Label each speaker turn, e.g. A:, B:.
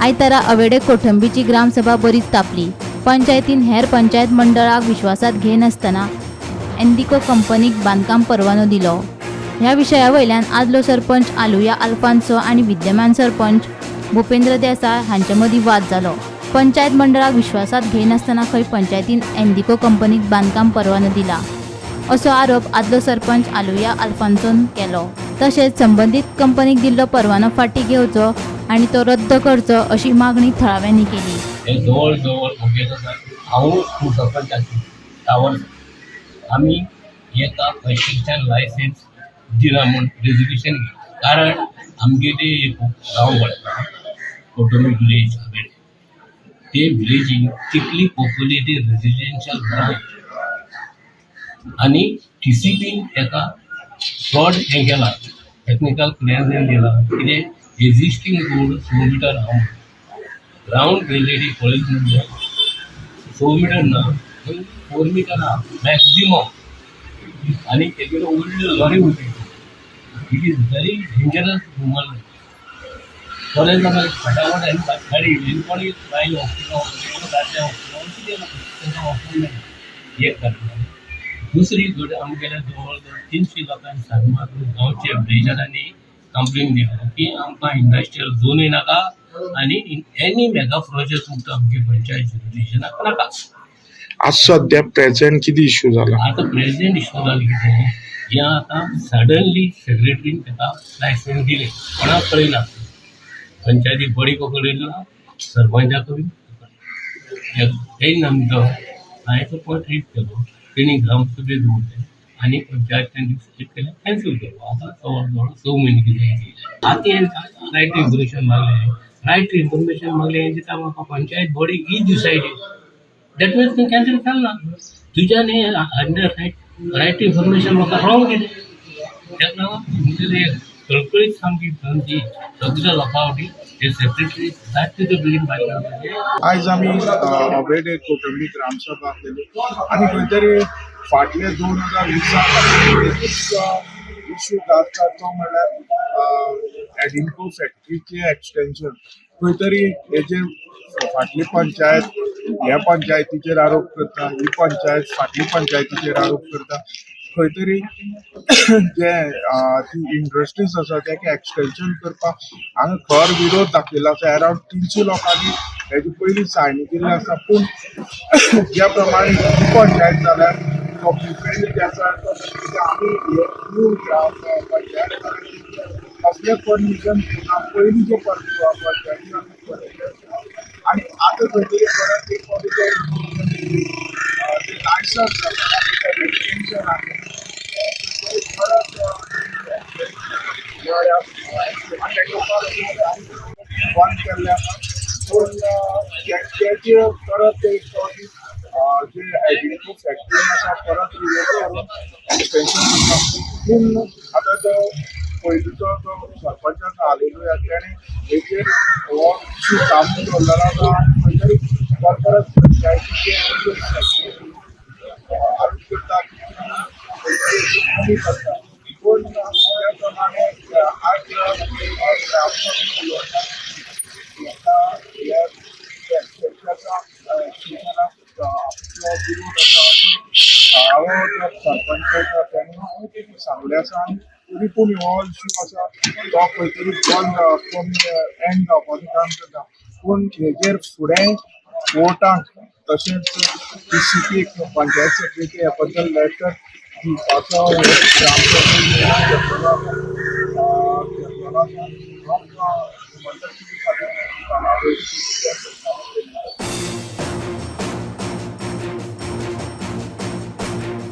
A: आयतारा अवेडे कोटंबीची ग्रामसभा बरीच तापली. पंचायतीन हेर पंचायत मंडळाक विश्वासात घेनासतना एन्डिको कंपनीक बांदकाम परवानो दिलो. ह्या विशया वयल्यान आदलो सरपंच आलुया आल्फान्सो आणि विद्यमान सरपंच भूपेंद्र देसाय हांचे मदीं वाद जालो. पंचायत मंडळाक विश्वासात घेनासतना खंय पंचायतीन एन्डिको कंपनीक बांदकाम परवानो दिला असो आरोप आदलो सरपंच आलुया आल्फान्सोन केलो. तशेंच संबंधीत कंपनीक दिल्लो परवानो फाटीं घेवचो आणि तो रद्द करचो अशी मागणी थळाव्यांनी केली.
B: हे जवळ जवळ हांव सरपंचाची आम्ही एका कन्स्ट्रक्शन लायसन्स दिना म्हणून रेजोल्यूशन घेतलं. कारण आमगे ते गांव पडटा कोटंबी विलेज ते विलेजीन तितली पॉप्युलेटेड रेजिडेन्शियल गांव आणि TCPन एका फ्रॉड हें केला, टेक्निकल क्लियरन्स दिला. कितें एक्झिस्टिंग रोड 100 मिटर ग्राउंड रिलेटी कॉलेज म्हणजे 100 मिटर ना 4 मिटर मॅक्झिमम आणि तेजेर ओल्ड लॉरी उरली. It is very dangerous woman. College म्हाका फटाफट आनी गाडी घेवन कोणी बायल हॉस्पिटल एक करता. दुसरी गोष्ट आमगेल्या जवळ जवळ 300 लोकांनी सांगमार गांवच्या ब्रिजांनी कंप्लेन दिली की आमकां इंडस्ट्रियल झोनूय नाका आणि एनी मेगा प्रोजेक्ट तुमकां आमच्या पंचायत ज्युरिडिक्शनाक नाका.
C: आज सध्या प्रेझेंट किती इश्यू जाला?
B: आता प्रेझेंट इश्यू जालें कितें ह्या आतां सडनली सेक्रेटरीन ताका लायसन्स दिलें, कोणाक कळयना. पंचायती बडी कळयना, सरपंचाकूय तें नंतर हांवें तो पॉयंट रेज केलो. तेणी ग्रामसभेत दवरलें आणि पंचायतीन डिस्ट्रीट केलें, कॅन्सल केलो. आतां जवळ जवळ 6 म्हयने कितें आतां रायट टू इन्फॉर्मेशन मागलें. रायट टू इन्फॉर्मेशन मागलें दिता म्हाका panchayat body is decided. That means तें कॅन्सल केलना. तुज्यान हें रायट टू इन्फॉर्मेशन म्हाका रॉंग केलें. त्याच लागून कळकळीत सामकी ती सगळ्या लोकांवटी हे सेक्रेटरी सारके ते बेगीन भायर.
C: आज आमी अवेडे कोटंबी ग्रामसभा केली आणि खंय तरी फाटले 2020 इश्यू जाता तो म्हणल्यार एडिनको फॅक्टरीचे एक्सटेन्शन. खंय तरी हेजे फाटली पंचायत ह्या पंचायतीचेर आरोप करता, ही पंचायत फाटली पंचायतीचेर आरोप करता. खंय तरी जे ती इंडस्ट्रीज आसा तेका एक्सटेन्शन करपाक हांगा खर विरोध दाखयला आसा. अरावंड 300 लोकांनी हेजे पयलीं सायनी केल्ली आसा. पूण ज्या प्रमाणे ही पंचायत जाल्यार तो भूपेंद्र देसाय आमी न्यू पंचायत असले परमिशन पयलीं जे पंचायती आणि आता खंय तरी परत एक लायसन्स एक्सटेन्शन आहे बंद केल्ल्या पूण त्याचे परत एक जे एडिनको फॅक्टरीन आसा परत रिव्यू करून एक्सटेन्शन दिता. पूण आतां तो पयलींचो जो सरपंचाक आलेलो तेणें हेचेर हो इश्यू थांबून दवरलेलो आसा. खंय तरी परत पंचायतीचे आरोप करता कमी करता. पूण त्या प्रमाणे आज सांगले आसा. तरी पूण हो इश्यू आसा तो खंय तरी बंद एंड जावपाचें काम करता. पूण हेजेर फुडें कोर्टाक तशेंच TCP पंचायत सेक्रेटरी ह्या बद्दल लेटर दिवपाचो ग्रामसभेन